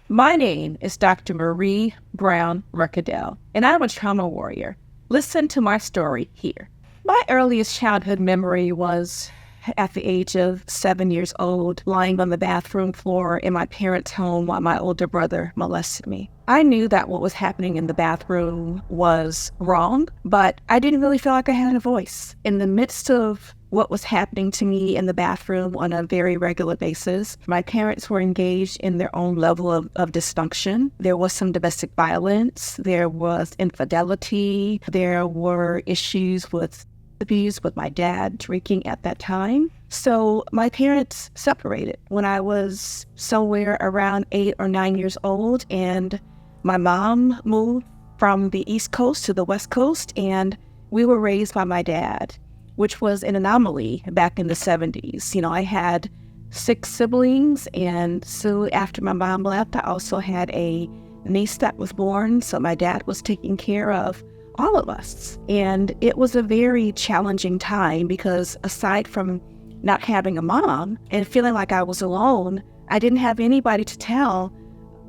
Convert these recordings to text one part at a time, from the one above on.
My name is Dr. Marie Brown Mercadel, and I'm a trauma warrior. Listen to my story here. My earliest childhood memory was at the age of 7 years old, lying on the bathroom floor in my parents' home while my older brother molested me. I knew that what was happening in the bathroom was wrong, but I didn't really feel like I had a voice. In the midst of what was happening to me in the bathroom on a very regular basis, my parents were engaged in their own level of dysfunction. There was some domestic violence, there was infidelity, there were issues with abuse with my dad drinking at that time. So my parents separated when I was somewhere around 8 or 9 years old, and my mom moved from the East Coast to the West Coast, and we were raised by my dad, which was an anomaly back in the 70s. I had 6 siblings, and so after my mom left, I also had a niece that was born, so my dad was taking care of all of us. And it was a very challenging time because aside from not having a mom and feeling like I was alone, I didn't have anybody to tell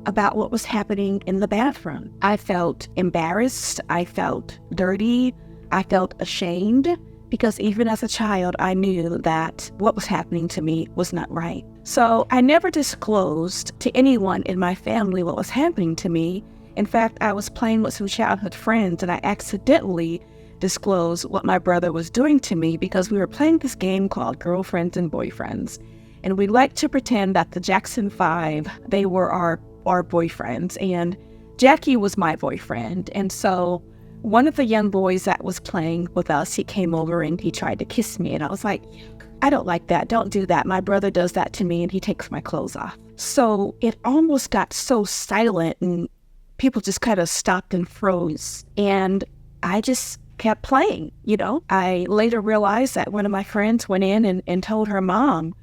about what was happening in the bathroom. I felt embarrassed, I felt dirty, I felt ashamed, because even as a child, I knew that what was happening to me was not right. So I never disclosed to anyone in my family what was happening to me. In fact, I was playing with some childhood friends and I accidentally disclosed what my brother was doing to me because we were playing this game called Girlfriends and Boyfriends. And we liked to pretend that the Jackson Five, they were our boyfriends, and Jackie was my boyfriend. And so one of the young boys that was playing with us, he came over and he tried to kiss me. And I was like, I don't like that. Don't do that. My brother does that to me and he takes my clothes off. So it almost got so silent and people just kind of stopped and froze. And I just kept playing, I later realized that one of my friends went in and told her mom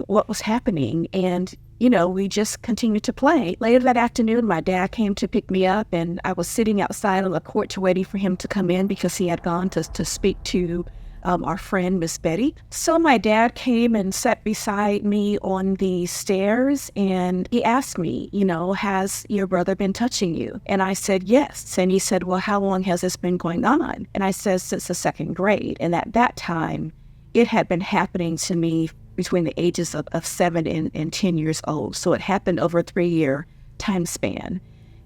what was happening. And, we just continued to play. Later that afternoon, my dad came to pick me up and I was sitting outside on the porch waiting for him to come in because he had gone to speak to our friend, Miss Betty. So my dad came and sat beside me on the stairs and he asked me, has your brother been touching you? And I said, yes. And he said, well, how long has this been going on? And I said, since the second grade. And at that time, it had been happening to me between the ages of 7 and 10 years old. So it happened over a 3-year time span.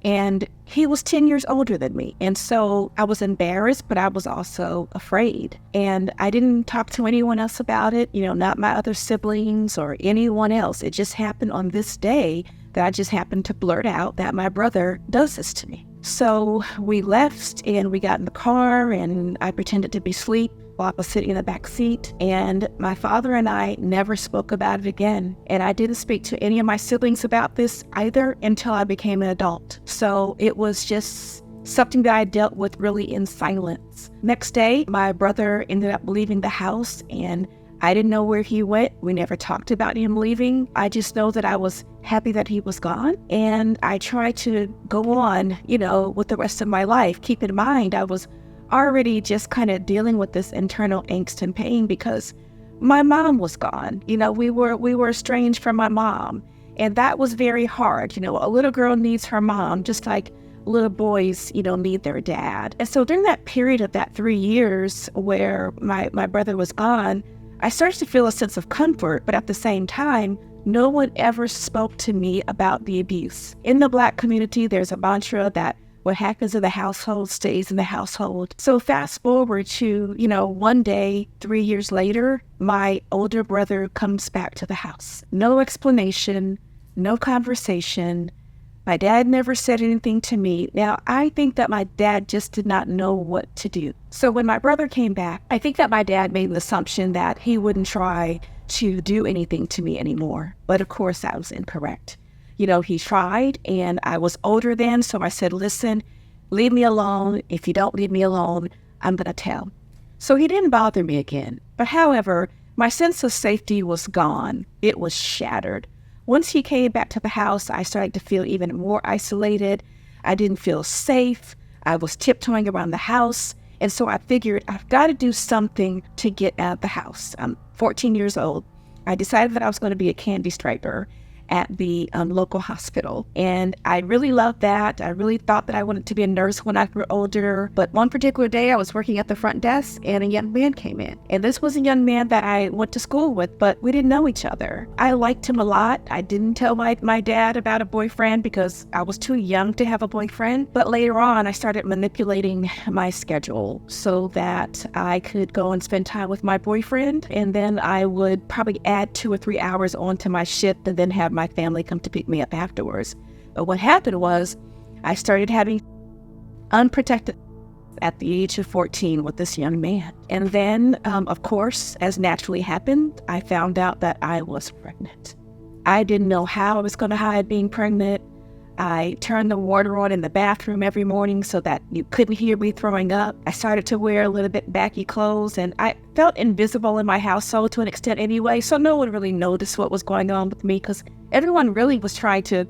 And he was 10 years older than me. And so I was embarrassed, but I was also afraid. And I didn't talk to anyone else about it, not my other siblings or anyone else. It just happened on this day that I just happened to blurt out that my brother does this to me. So we left and we got in the car and I pretended to be asleep while I was sitting in the back seat. And my father and I never spoke about it again. And I didn't speak to any of my siblings about this either until I became an adult. So it was just something that I dealt with really in silence. Next day, my brother ended up leaving the house and I didn't know where he went. We never talked about him leaving. I just know that I was happy that he was gone. And I tried to go on, with the rest of my life. Keep in mind, I was already just kind of dealing with this internal angst and pain because my mom was gone. We were estranged from my mom. And that was very hard. A little girl needs her mom just like little boys, need their dad. And so during that period of that 3 years where my brother was gone, I started to feel a sense of comfort, but at the same time, no one ever spoke to me about the abuse. In the Black community, there's a mantra that what happens in the household stays in the household. So fast forward to, one day, 3 years later, my older brother comes back to the house. No explanation, no conversation. My dad never said anything to me. Now, I think that my dad just did not know what to do. So when my brother came back, I think that my dad made the assumption that he wouldn't try to do anything to me anymore. But of course, that was incorrect. He tried, and I was older then, so I said, listen, leave me alone. If you don't leave me alone, I'm going to tell. So he didn't bother me again. But however, my sense of safety was gone. It was shattered. Once he came back to the house, I started to feel even more isolated. I didn't feel safe. I was tiptoeing around the house. And so I figured I've got to do something to get out of the house. I'm 14 years old. I decided that I was going to be a candy striper. at the local hospital. And I really loved that. I really thought that I wanted to be a nurse when I grew older. But one particular day I was working at the front desk and a young man came in. And this was a young man that I went to school with, but we didn't know each other. I liked him a lot. I didn't tell my dad about a boyfriend because I was too young to have a boyfriend. But later on, I started manipulating my schedule so that I could go and spend time with my boyfriend. And then I would probably add 2 or 3 hours onto my shift and then have my family come to pick me up afterwards. But what happened was I started having unprotected at the age of 14 with this young man. And then, of course, as naturally happened, I found out that I was pregnant. I didn't know how I was going to hide being pregnant. I turned the water on in the bathroom every morning so that you couldn't hear me throwing up. I started to wear a little bit baggy clothes, and I felt invisible in my household to an extent anyway, so no one really noticed what was going on with me because everyone really was trying to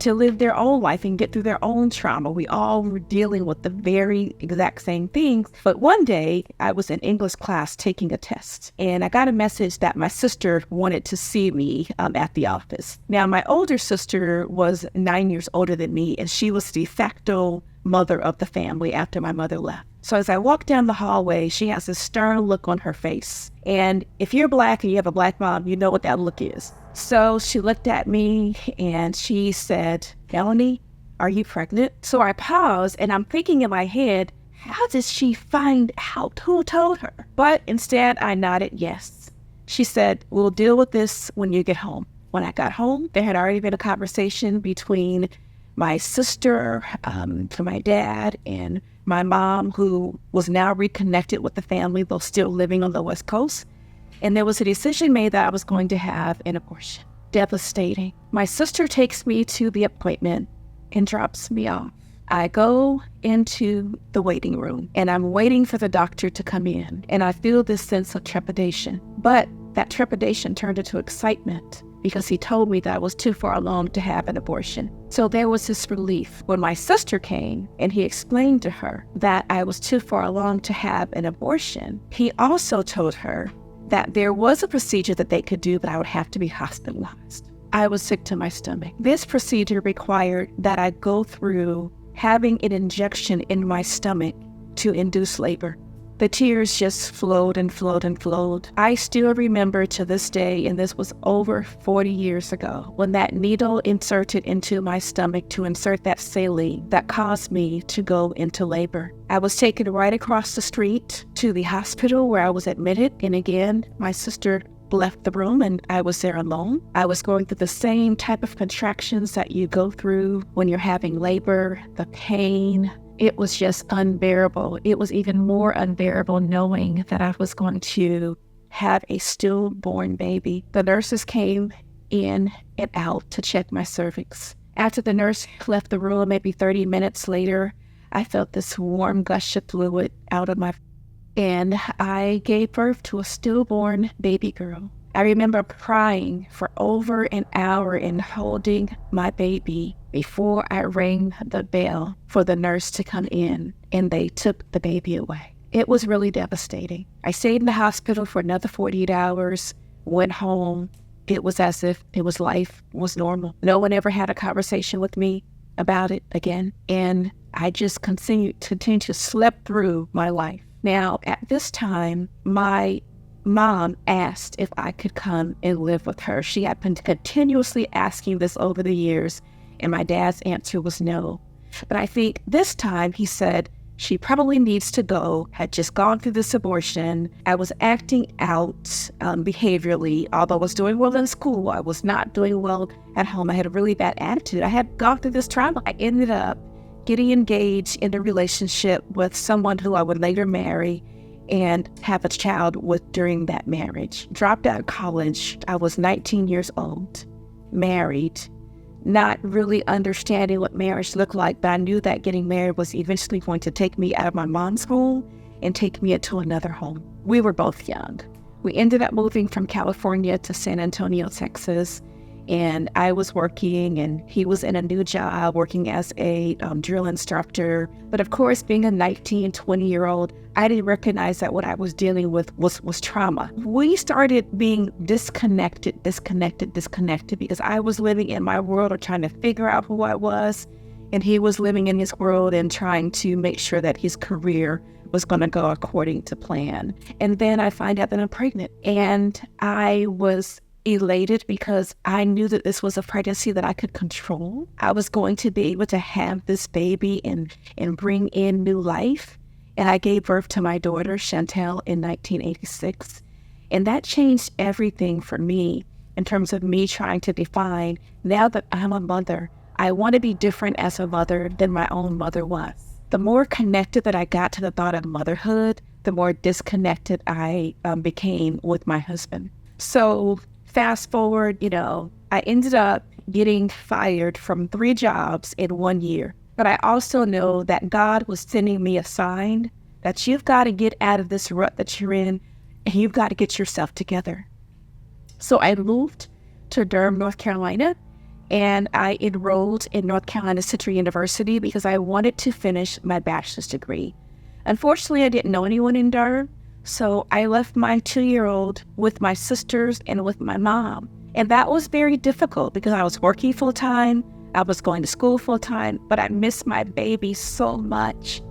live their own life and get through their own trauma. We all were dealing with the very exact same things. But one day, I was in English class taking a test, and I got a message that my sister wanted to see me at the office. Now, my older sister was 9 years older than me, and she was the de facto mother of the family after my mother left. So as I walked down the hallway, she has a stern look on her face. And if you're Black and you have a Black mom, you know what that look is. So she looked at me and she said, "Melanie, are you pregnant?" So I paused and I'm thinking in my head, how did she find out? Who told her? But instead I nodded yes. She said, "We'll deal with this when you get home." When I got home, there had already been a conversation between my sister, my dad, and my mom, who was now reconnected with the family, though still living on the West Coast. And there was a decision made that I was going to have an abortion. Devastating. My sister takes me to the appointment and drops me off. I go into the waiting room and I'm waiting for the doctor to come in. And I feel this sense of trepidation. But that trepidation turned into excitement because he told me that I was too far along to have an abortion. So there was this relief. When my sister came and he explained to her that I was too far along to have an abortion, he also told her that there was a procedure that they could do, but I would have to be hospitalized. I was sick to my stomach. This procedure required that I go through having an injection in my stomach to induce labor. The tears just flowed and flowed and flowed. I still remember to this day, and this was over 40 years ago, when that needle inserted into my stomach to insert that saline that caused me to go into labor. I was taken right across the street to the hospital where I was admitted. And again, my sister left the room and I was there alone. I was going through the same type of contractions that you go through when you're having labor, the pain. It was just unbearable. It was even more unbearable knowing that I was going to have a stillborn baby. The nurses came in and out to check my cervix. After the nurse left the room, maybe 30 minutes later, I felt this warm gush of fluid out of my, and I gave birth to a stillborn baby girl. I remember crying for over an hour and holding my baby before I rang the bell for the nurse to come in, and they took the baby away. It was really devastating. I stayed in the hospital for another 48 hours, went home. It was as if life was normal. No one ever had a conversation with me about it again. And I just continued to slip through my life. Now, at this time, my mom asked if I could come and live with her. She had been continuously asking this over the years, and my dad's answer was no. But I think this time he said she probably needs to go, had just gone through this abortion. I was acting out behaviorally. Although I was doing well in school, I was not doing well at home. I had a really bad attitude. I had gone through this trauma. I ended up getting engaged in a relationship with someone who I would later marry and have a child with during that marriage. Dropped out of college. I was 19 years old, married, not really understanding what marriage looked like, but I knew that getting married was eventually going to take me out of my mom's home and take me into another home. We were both young. We ended up moving from California to San Antonio, Texas, And I was working, and he was in a new job working as a drill instructor. But of course, being a 19, 20-year-old, I didn't recognize that what I was dealing with was trauma. We started being disconnected because I was living in my world or trying to figure out who I was. And he was living in his world and trying to make sure that his career was going to go according to plan. And then I find out that I'm pregnant. And I was elated because I knew that this was a pregnancy that I could control. I was going to be able to have this baby and bring in new life. And I gave birth to my daughter, Chantel, in 1986. And that changed everything for me in terms of me trying to define, now that I'm a mother, I want to be different as a mother than my own mother was. The more connected that I got to the thought of motherhood, the more disconnected I became with my husband. So fast forward, I ended up getting fired from 3 jobs in 1 year. But I also know that God was sending me a sign that you've got to get out of this rut that you're in, and you've got to get yourself together. So I moved to Durham, North Carolina, and I enrolled in North Carolina Central University because I wanted to finish my bachelor's degree. Unfortunately, I didn't know anyone in Durham, so I left my 2-year-old with my sisters and with my mom. And that was very difficult because I was working full-time, I was going to school full-time, but I missed my baby so much.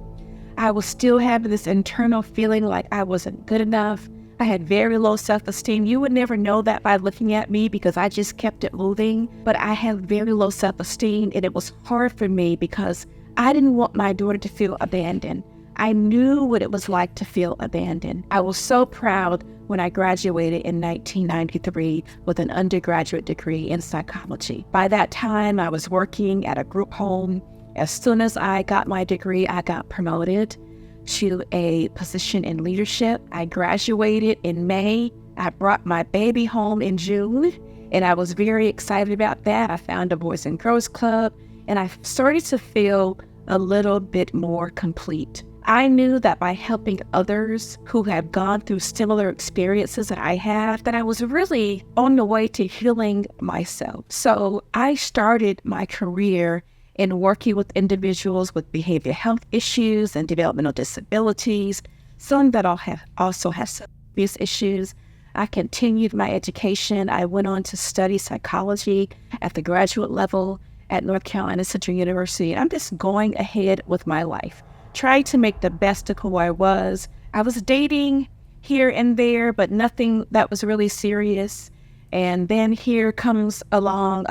I was still having this internal feeling like I wasn't good enough. I had very low self-esteem. You would never know that by looking at me because I just kept it moving. But I had very low self-esteem, and it was hard for me because I didn't want my daughter to feel abandoned. I knew what it was like to feel abandoned. I was so proud when I graduated in 1993 with an undergraduate degree in psychology. By that time, I was working at a group home. As soon as I got my degree, I got promoted to a position in leadership. I graduated in May. I brought my baby home in June, and I was very excited about that. I found a Boys and Girls Club, and I started to feel a little bit more complete. I knew that by helping others who have gone through similar experiences that I have, that I was really on the way to healing myself. So I started my career in working with individuals with behavioral health issues and developmental disabilities, some that also have substance abuse issues. I continued my education. I went on to study psychology at the graduate level at North Carolina Central University. I'm just going ahead with my life, trying to make the best of who I was. I was dating here and there, but nothing that was really serious. And then here comes along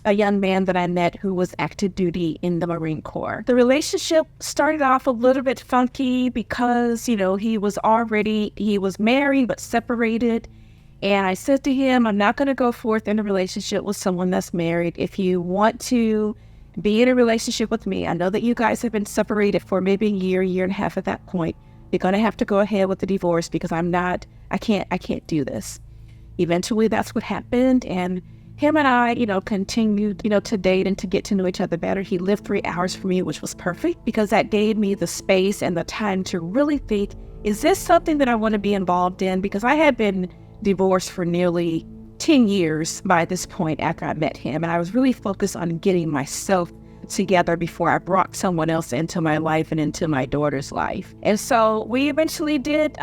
a young man that I met who was active duty in the Marine Corps. The relationship started off a little bit funky because, he was married but separated. And I said to him, I'm not going to go forth in a relationship with someone that's married. If you want to be in a relationship with me, I know that you guys have been separated for maybe a year and a half at that point. You're going to have to go ahead with the divorce because I can't do this. Eventually, that's what happened. And him and I, continued, to date and to get to know each other better. He lived 3 hours from me, which was perfect because that gave me the space and the time to really think, is this something that I want to be involved in? Because I had been divorced for nearly 10 years by this point after I met him. And I was really focused on getting myself together before I brought someone else into my life and into my daughter's life. And so we eventually did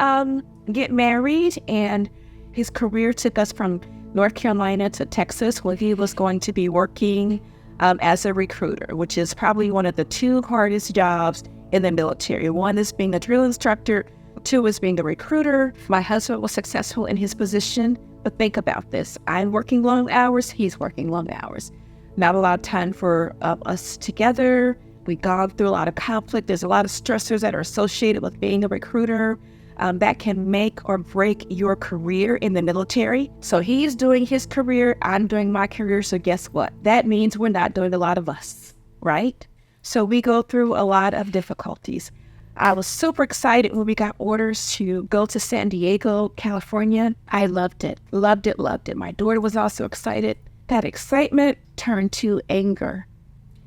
get married, and his career took us from North Carolina to Texas, where he was going to be working as a recruiter, which is probably one of the 2 hardest jobs in the military. One is being a drill instructor, 2 is being a recruiter. My husband was successful in his position, but think about this. I'm working long hours, he's working long hours. Not a lot of time for us together. We've gone through a lot of conflict. There's a lot of stressors that are associated with being a recruiter. That can make or break your career in the military. So he's doing his career, I'm doing my career. So guess what? That means we're not doing a lot of us, right? So we go through a lot of difficulties. I was super excited when we got orders to go to San Diego, California. I loved it. My daughter was also excited. That excitement turned to anger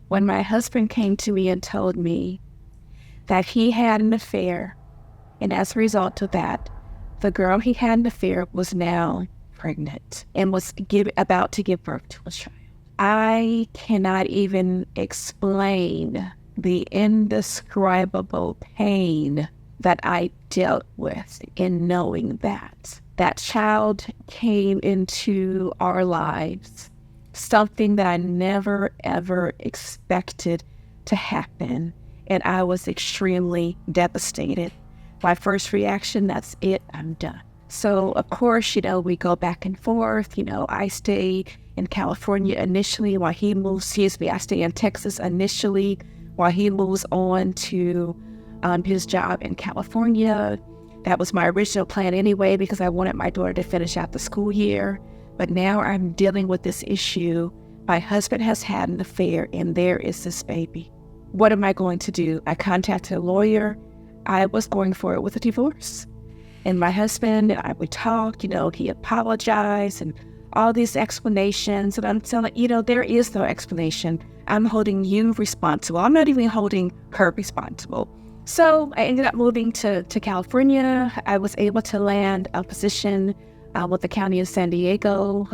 when my husband came to me and told me that he had an affair. And as a result of that, the girl he had an affair was now pregnant and was about to give birth to a child. I cannot even explain the indescribable pain that I dealt with in knowing that that child came into our lives, something that I never, ever expected to happen. And I was extremely devastated. My first reaction, that's it, I'm done. So, of course, we go back and forth. I stay in California initially while he moves, I stay in Texas initially while he moves on to his job in California. That was my original plan anyway, because I wanted my daughter to finish out the school year. But now I'm dealing with this issue. My husband has had an affair, and there is this baby. What am I going to do? I contacted a lawyer. I was going for it with a divorce. And my husband and I would talk, he apologized and all these explanations. And I'm telling, there is no explanation. I'm holding you responsible. I'm not even holding her responsible. So I ended up moving to California. I was able to land a position with the county of San Diego,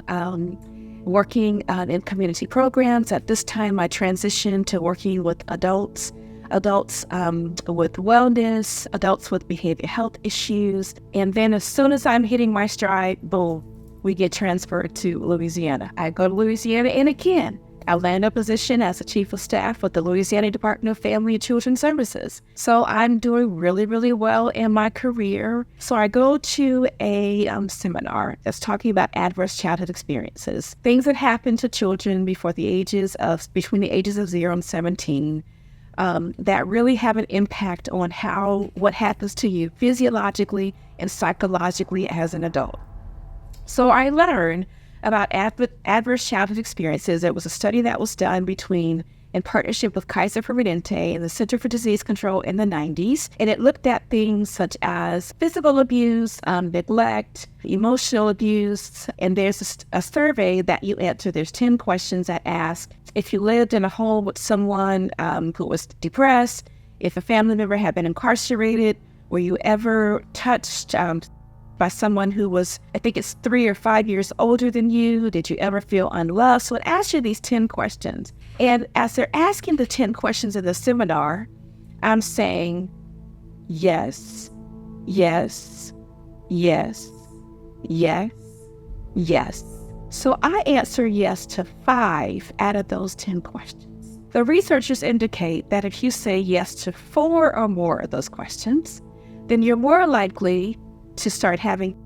working in community programs. At this time, I transitioned to working with adults with wellness, adults with behavioral health issues. And then as soon as I'm hitting my stride, boom, we get transferred to Louisiana. I go to Louisiana, and again, I land a position as a chief of staff with the Louisiana Department of Family and Children Services. So I'm doing really, really well in my career. So I go to a seminar that's talking about adverse childhood experiences, things that happen to children between the ages of 0 and 17. That really have an impact on what happens to you physiologically and psychologically as an adult. So I learned about adverse childhood experiences. It was a study that was done in partnership with Kaiser Permanente and the Center for Disease Control in the 90s. And it looked at things such as physical abuse, neglect, emotional abuse. And there's a survey that you answer. There's 10 questions that ask if you lived in a home with someone who was depressed, if a family member had been incarcerated, were you ever touched by someone who was, I think it's 3 or 5 years older than you? Did you ever feel unloved? So it asks you these 10 questions. And as they're asking the 10 questions in the seminar, I'm saying, yes, yes, yes, yes, yes. So I answer yes to 5 out of those 10 questions. The researchers indicate that if you say yes to 4 or more of those questions, then you're more likely to start having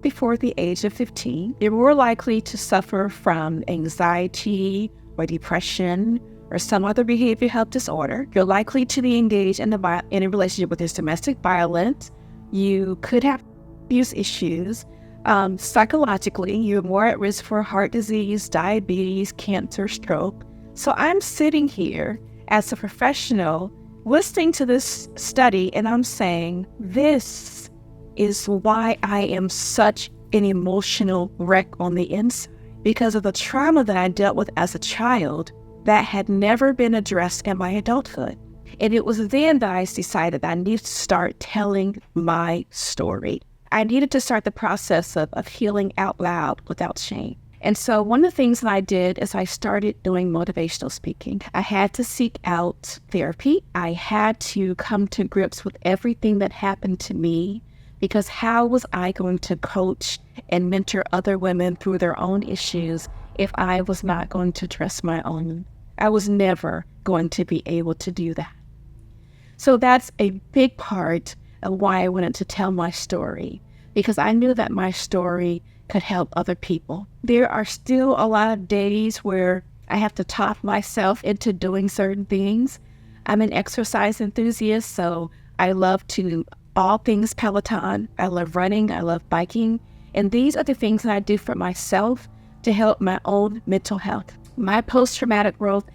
before the age of 15. You're more likely to suffer from anxiety or depression or some other behavioral health disorder. You're likely to be engaged in a relationship with this domestic violence. You could have abuse issues. Psychologically, you're more at risk for heart disease, diabetes, cancer, stroke. So I'm sitting here as a professional listening to this study, and I'm saying, this is why I am such an emotional wreck on the inside, because of the trauma that I dealt with as a child that had never been addressed in my adulthood. And it was then that I decided that I needed to start telling my story. I needed to start the process of healing out loud without shame. And so one of the things that I did is I started doing motivational speaking. I had to seek out therapy. I had to come to grips with everything that happened to me, because how was I going to coach and mentor other women through their own issues if I was not going to address my own? I was never going to be able to do that. So that's a big part of why I wanted to tell my story, because I knew that my story could help other people. There are still a lot of days where I have to talk myself into doing certain things. I'm an exercise enthusiast, so I love to all things Peloton. I love running. I love biking. And these are the things that I do for myself to help my own mental health. My post-traumatic growth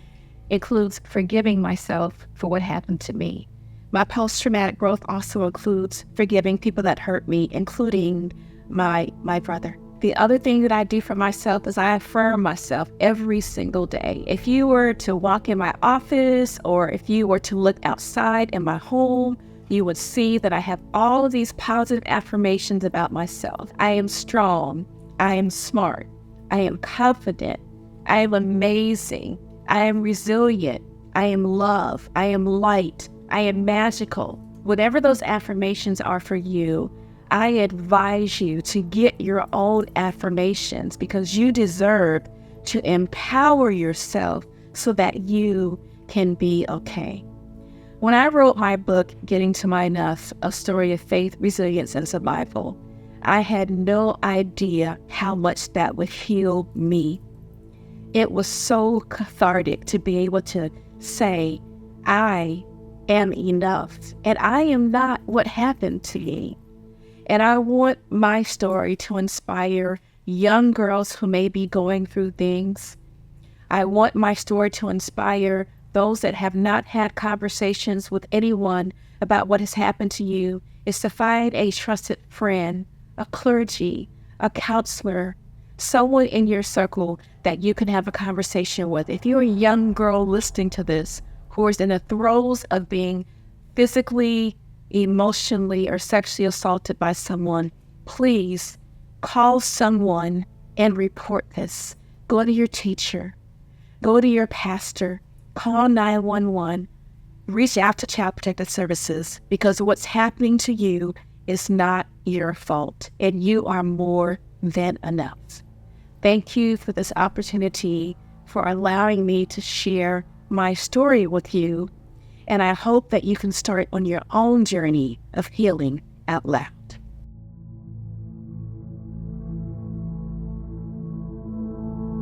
includes forgiving myself for what happened to me. My post-traumatic growth also includes forgiving people that hurt me, including my brother. The other thing that I do for myself is I affirm myself every single day. If you were to walk in my office, or if you were to look outside in my home, you would see that I have all of these positive affirmations about myself. I am strong. I am smart. I am confident. I am amazing. I am resilient. I am love. I am light. I am magical. Whatever those affirmations are for you, I advise you to get your own affirmations because you deserve to empower yourself so that you can be okay. When I wrote my book, Getting to My Enough, A Story of Faith, Resilience, and Survival, I had no idea how much that would heal me. It was so cathartic to be able to say, I am enough, and I am not what happened to me. And I want my story to inspire young girls who may be going through things. I want my story to inspire those that have not had conversations with anyone about what has happened to you, is to find a trusted friend, a clergy, a counselor, someone in your circle that you can have a conversation with. If you're a young girl listening to this who is in the throes of being physically, emotionally, or sexually assaulted by someone, please call someone and report this. Go to your teacher. Go to your pastor. Call 911. Reach out to Child Protective Services because what's happening to you is not your fault, and you are more than enough. Thank you for this opportunity, for allowing me to share my story with you, and I hope that you can start on your own journey of healing out loud.